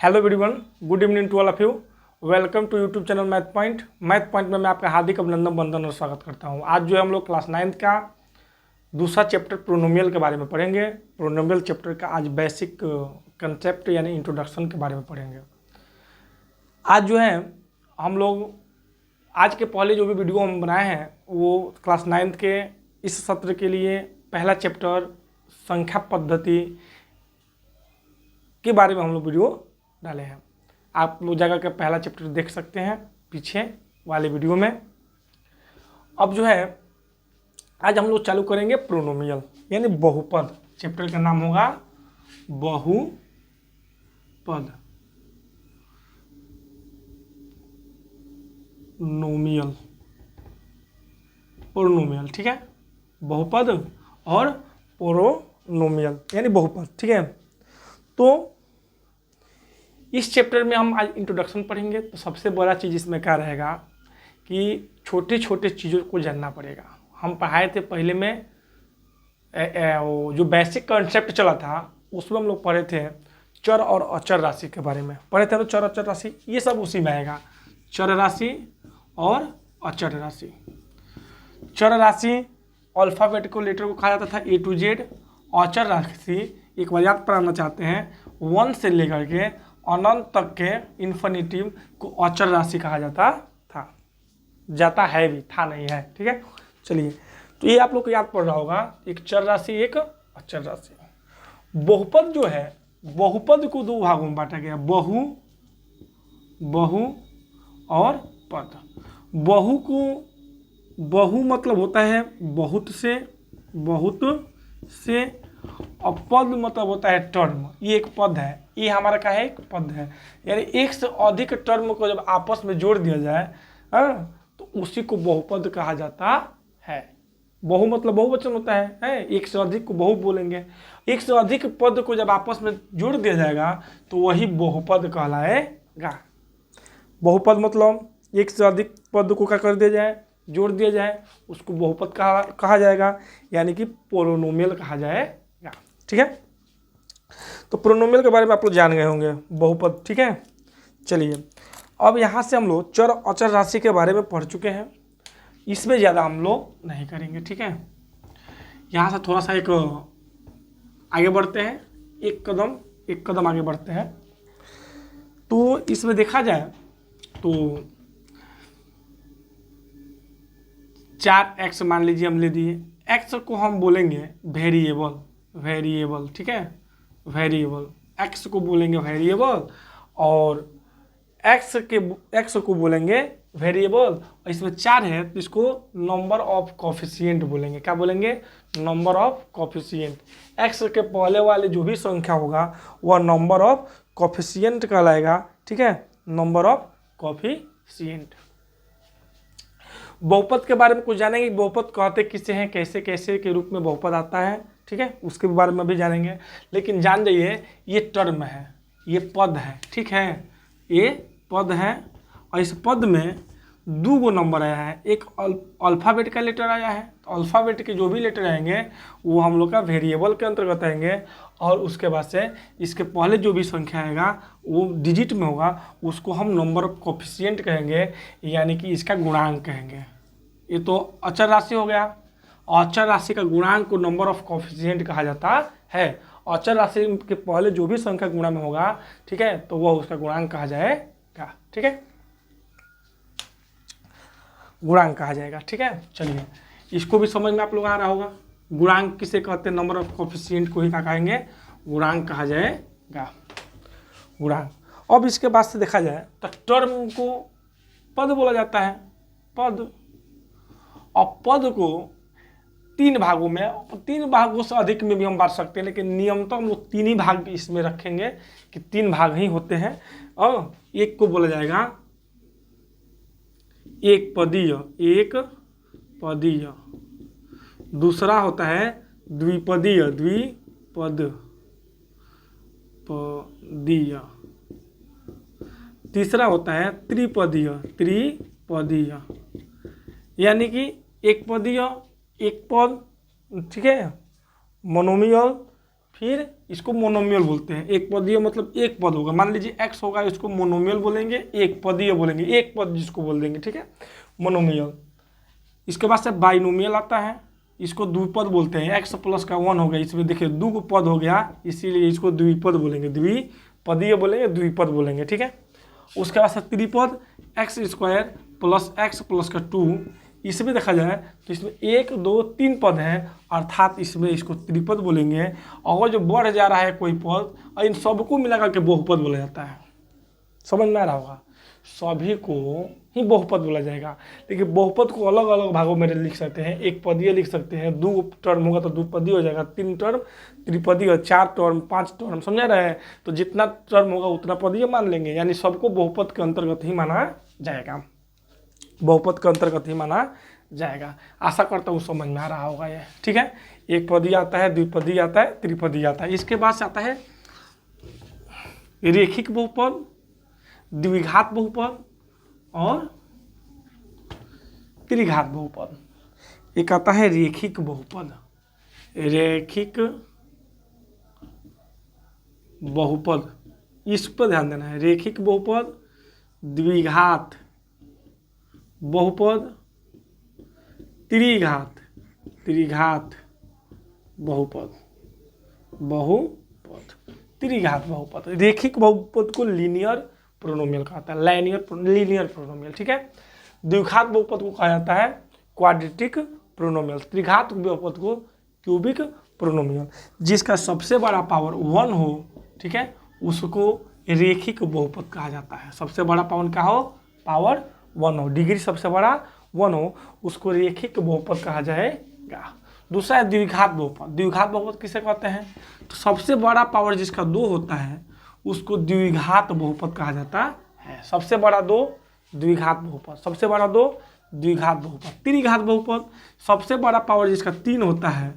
Hello everyone, good evening to all of you. Welcome to YouTube channel math point. Math point में मैं आपका हार्दिक अभिनंदन वंदन और स्वागत करता हूं। आज जो है हम लोग क्लास 9 का दूसरा चैप्टर प्रोनोमियल के बारे में पढ़ेंगे। प्रोनोमियल चैप्टर का आज बेसिक कंसेप्ट यानी इंट्रोडक्शन के बारे में पढ़ेंगे। आज जो है हम लोग आज के पहले जो भी वीडियो हम बनाए हैं वो क्लास 9 के इस सत्र के लिए पहला चैप्टर संख्या पद्धति के बारे में हम लोग वीडियो डाले हैं। आप लोग जाकर के पहला चैप्टर देख सकते हैं पीछे वाले वीडियो में। अब जो है आज हम लोग चालू करेंगे प्रोनोमियल यानी बहुपद। चैप्टर का नाम होगा बहुपद नोमियल प्रोनोमियल, ठीक है। बहुपद और प्रोनोमियल यानी बहुपद, ठीक है। तो इस चैप्टर में हम आज इंट्रोडक्शन पढ़ेंगे। तो सबसे बड़ा चीज़ इसमें क्या रहेगा कि छोटे छोटे चीज़ों को जानना पड़ेगा। हम पढ़ाए थे पहले में वो जो बेसिक कॉन्सेप्ट चला था उसमें हम लोग पढ़े थे चर और अचर राशि के बारे में पढ़े थे। तो चर अचर राशि ये सब उसी में आएगा, चर राशि और अचर राशि। चर राशि अल्फ़ाबेटिकल लेटर को कहा जाता था A to Z। अचर राशि एक बार याद कराना चाहते हैं 1 से लेकर के अनंत तक के इन्फिनिटिव को अचर राशि कहा जाता है भी, था नहीं है, ठीक है। चलिए, तो ये आप लोग को याद पड़ रहा होगा, एक चर राशि एक अचर राशि। बहुपद जो है, बहुपद को दो भागों में बांटा गया, बहु और पद। बहु मतलब होता है बहुत से और पद मतलब होता है टर्म। ये एक पद है, ये हमारा क्या है, एक पद है। यानी एक से अधिक टर्म को जब आपस में जोड़ दिया जाए तो उसी को बहुपद कहा जाता है। बहु मतलब बहुवचन होता है, एक से अधिक को बहु बोलेंगे। एक से अधिक पद को जब आपस में जोड़ दिया जाएगा तो वही बहुपद कहलाएगा। बहुपद मतलब एक से अधिक पद को क्या कर दिया जाए, जोड़ दिया जाए, उसको बहुपद कहा जाएगा, यानी कि पोलिनोमियल कहा जाएगा, ठीक है। तो प्रोनोमियल के बारे में आप लोग जान गए होंगे, बहुपद, ठीक है। चलिए, अब यहाँ से हम लोग चर अचर राशि के बारे में पढ़ चुके हैं, इसमें ज़्यादा हम लोग नहीं करेंगे, ठीक है। यहाँ से थोड़ा सा एक आगे बढ़ते हैं, एक कदम आगे बढ़ते हैं। तो इसमें देखा जाए तो 4x मान लीजिए हम ले दिए। x को हम बोलेंगे वेरिएबल, ठीक है, वेरिएबल। x को बोलेंगे वेरिएबल और x को बोलेंगे वेरिएबल। और इसमें 4 है तो इसको नंबर ऑफ कोफिशिएंट बोलेंगे। क्या बोलेंगे, नंबर ऑफ कोफिशिएंट। x के पहले वाले जो भी संख्या होगा वह नंबर ऑफ कोफिशिएंट कहलाएगा, ठीक है, नंबर ऑफ कोफिशिएंट। बहुपद के बारे में कुछ जानेंगे, बहुपद कहते किसे हैं, कैसे कैसे के रूप में बहुपद आता है, ठीक है, उसके बारे में भी जानेंगे। लेकिन जान जाइए ये टर्म है, ये पद है, ठीक है, ये पद है। और इस पद में 2 नंबर आया है, एक अल्फ़ाबेट का लेटर आया है। तो अल्फ़ाबेट के जो भी लेटर आएंगे वो हम लोग का वेरिएबल के अंतर्गत आएंगे। और उसके बाद से इसके पहले जो भी संख्या आएगा वो डिजिट में होगा, उसको हम नंबर ऑफ कोफिशिएंट कहेंगे, यानी कि इसका गुणांक कहेंगे। ये तो अचर राशि हो गया। अचर राशि का गुणांक को नंबर ऑफ कोफिशिएंट कहा जाता है। अचर राशि के पहले जो भी संख्या गुणा में होगा, ठीक है, तो वह उसका गुणांक कहा जाएगा, ठीक है, गुणांक कहा जाएगा, ठीक है। चलिए, इसको भी समझ में आप लोग आ रहा होगा। गुणांक किसे कहते हैं, नंबर ऑफ कोफिशिएंट को ही क्या कहेंगे, गुणांक कहा जाएगा, गुणांक। अब इसके बाद से देखा जाए तो टर्म को पद बोला जाता है, पद। और पद को 3 भागों में, 3 भागों से अधिक में भी हम बांट सकते हैं, लेकिन नियमतः हम लोग 3 ही भाग इसमें रखेंगे कि 3 भाग ही होते हैं। और एक को बोला जाएगा एक पदीय, दूसरा होता है द्विपदीय, तीसरा होता है त्रिपदीय, यानी कि एक पदीय, एक पद, ठीक है, मोनोमियल, फिर इसको मोनोमियल बोलते हैं। एक पदीय मतलब एक पद होगा, मान लीजिए x होगा, इसको मोनोमियल बोलेंगे, एक पदीय बोलेंगे, एक पद जिसको बोल देंगे, ठीक है, मोनोमियल। इसके बाद से बाइनोमियल आता है, इसको द्विपद बोलते हैं। x प्लस का 1 हो गया, इसमें देखिए दो पद हो गया, इसीलिए इसको द्विपद बोलेंगे, द्विपदीय बोलेंगे, द्विपद बोलेंगे, ठीक है। उसके बाद से त्रिपद X square plus X plus का 2, इसमें देखा जाए तो इसमें 1 2 3 पद हैं, अर्थात इसमें इसको त्रिपद बोलेंगे। और जो बढ़ जा रहा है कोई पद, और इन सबको मिलाकर के बहुपद बोला जाता है। समझ में आ रहा होगा, सभी को ही बहुपद बोला जाएगा। लेकिन बहुपद को अलग अलग भागों में लिख सकते हैं। एक पदीय लिख सकते हैं, 2 टर्म होगा तो द्विपदीय हो जाएगा, 3 टर्म त्रिपदीय, 4 टर्म 5 टर्म, समझ रहे हैं। तो जितना टर्म होगा उतना पदीय मान लेंगे, यानी सबको बहुपद के अंतर्गत ही माना जाएगा, बहुपद के अंतर्गत ही माना जाएगा। आशा करता हूँ समझ में आ रहा होगा ये, ठीक है। एक पदीय आता है, द्विपदीय आता है, त्रिपदीय आता है। इसके बाद से आता है रेखिक बहुपद, द्विघात बहुपद और त्रिघात बहुपद। एक आता है रेखिक बहुपद, रेखिक बहुपद, इस पर ध्यान देना है। रेखिक बहुपद, द्विघात बहुपद, त्रिघात बहुपद, त्रिघात बहुपद। रेखिक बहुपद को लीनियर प्रोनोमियल कहता है, लीनियर प्रोनोमियल, ठीक है। द्विघात बहुपद को कहा जाता है क्वाड्रेटिक प्रोनोमियल, त्रिघात बहुपद को क्यूबिक प्रोनोमियल। जिसका सबसे बड़ा पावर 1 हो, ठीक है, उसको रेखिक बहुपद कहा जाता है। सबसे बड़ा पावर क्या हो, पावर 1 हो, डिग्री सबसे बड़ा 1 हो, उसको रेखिक बहुपद कहा जाएगा। दूसरा है द्विघात बहुपद। द्विघात बहुपद किसे कहते हैं, तो सबसे बड़ा पावर जिसका 2 होता है उसको द्विघात बहुपद कहा जाता है। सबसे बड़ा 2 द्विघात बहुपद, सबसे बड़ा 2 द्विघात बहुपद। त्रिघात बहुपद, सबसे बड़ा पावर जिसका 3 होता है,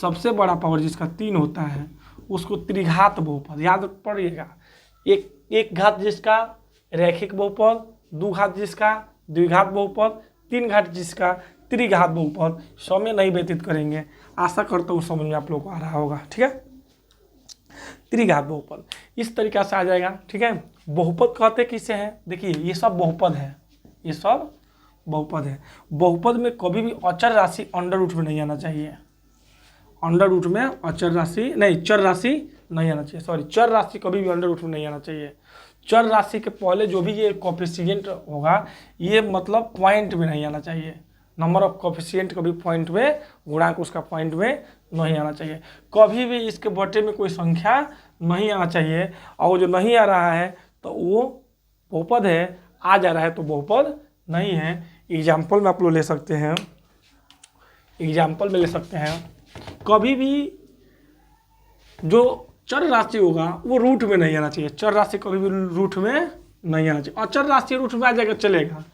सबसे बड़ा पावर जिसका 3 होता है उसको त्रिघात बहुपद। याद पड़िएगा, एक घात जिसका रैखिक बहुपद, 2 घात जिसका द्विघात बहुपद, 3 घात जिसका त्रिघात बहुपद। समय नहीं व्यतीत करेंगे, आशा करता हूँ समझ में आप लोग को आ रहा होगा, ठीक है। त्रिघात बहुपद इस तरीका से आ जाएगा, ठीक है। बहुपद कहते किसे हैं, देखिए ये सब बहुपद है, ये सब बहुपद है। बहुपद में कभी भी अचर राशि अंडर रूट में नहीं आना चाहिए, अंडर रूट में अचर राशि नहीं, चर राशि नहीं आना चाहिए, सॉरी, चर राशि कभी भी अंडर रूट में नहीं आना चाहिए। चर राशि के पहले जो भी ये कोफिशिएंट होगा, ये मतलब पॉइंट में नहीं आना चाहिए। नंबर ऑफ कोफिशिएंट कभी पॉइंट में, गुणांक उसका पॉइंट में नहीं आना चाहिए। कभी भी इसके बटे में कोई संख्या नहीं आना चाहिए, और जो नहीं आ रहा है तो वो बहुपद है, आ जा रहा है तो बहुपद नहीं है। एग्जाम्पल में आप लोग ले सकते हैं, एग्जाम्पल में ले सकते हैं, कभी भी जो चर राशि होगा वो रूट में नहीं आना चाहिए। चर राशि कभी भी रूट में नहीं आना चाहिए। अचर राशि रूट में आ जाएगा चलेगा।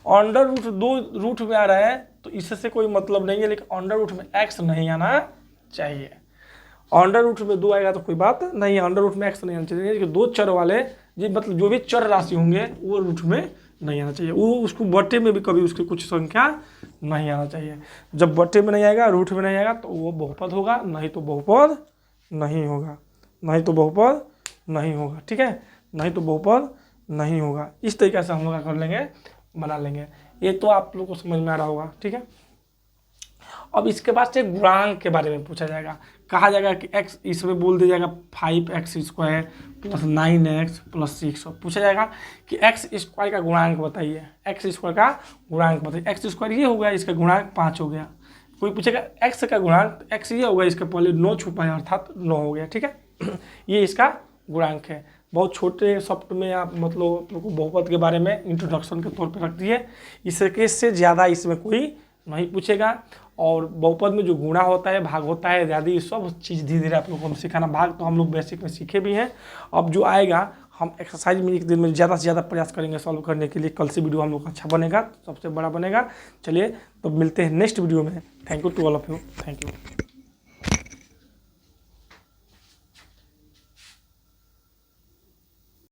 अंडर रूट 2 रूट में आ रहा है तो इससे कोई मतलब नहीं है, लेकिन अंडर रूट में x नहीं आना चाहिए। अंडर रूट में 2 आएगा तो कोई बात नहीं है, अंडर रूट में x नहीं आना चाहिए। लेकिन 2 चर वाले जी, मतलब जो भी चर राशि होंगे वो रूट में नहीं आना चाहिए। वो उसको बटे में भी कभी उसकी कुछ संख्या नहीं आना चाहिए। जब बटे में नहीं आएगा, रूट में नहीं आएगा तो वो बहुपद होगा, नहीं तो बहुपद नहीं होगा, नहीं तो बहुपद नहीं होगा, ठीक है, नहीं तो बहुपद नहीं होगा। इस तरीके से हम लोग कर लेंगे, बना लेंगे। ये तो आप लोग को समझ में आ रहा होगा, ठीक है। अब इसके बाद से गुणांक के बारे में पूछा जाएगा, कहा जाएगा कि x, इसमें बोल दिया जाएगा 5x square plus 9x plus 6। पूछा जाएगा कि x स्क्वायर का गुणांक बताइए, x स्क्वायर का गुणांक बताइए। x स्क्वायर ये हो गया, इसका गुणांक 5 हो गया। कोई पूछेगा x का गुणांक, x ये होगा, इसके पहले 9 छुपा है अर्थात 9 हो गया, ठीक है। ये इसका गुणांक है। बहुत छोटे शब्द में आप मतलब बहुपद के बारे में इंट्रोडक्शन के तौर पर रख दिए, इससे ज़्यादा इसमें कोई नहीं पूछेगा। और बहुपद में जो गुणा होता है, भाग होता है, आदि सब चीज़ धीरे धीरे आप लोग को हम सिखाना। भाग तो हम लोग बेसिक में सीखे भी हैं, अब जो आएगा हम एक्सरसाइज में एक दिन में ज़्यादा से ज़्यादा प्रयास करेंगे सॉल्व करने के लिए। कल से वीडियो हम लोग अच्छा बनेगा, सबसे बड़ा बनेगा। चलिए तो मिलते हैं नेक्स्ट वीडियो में। Thank you to all of you, thank you.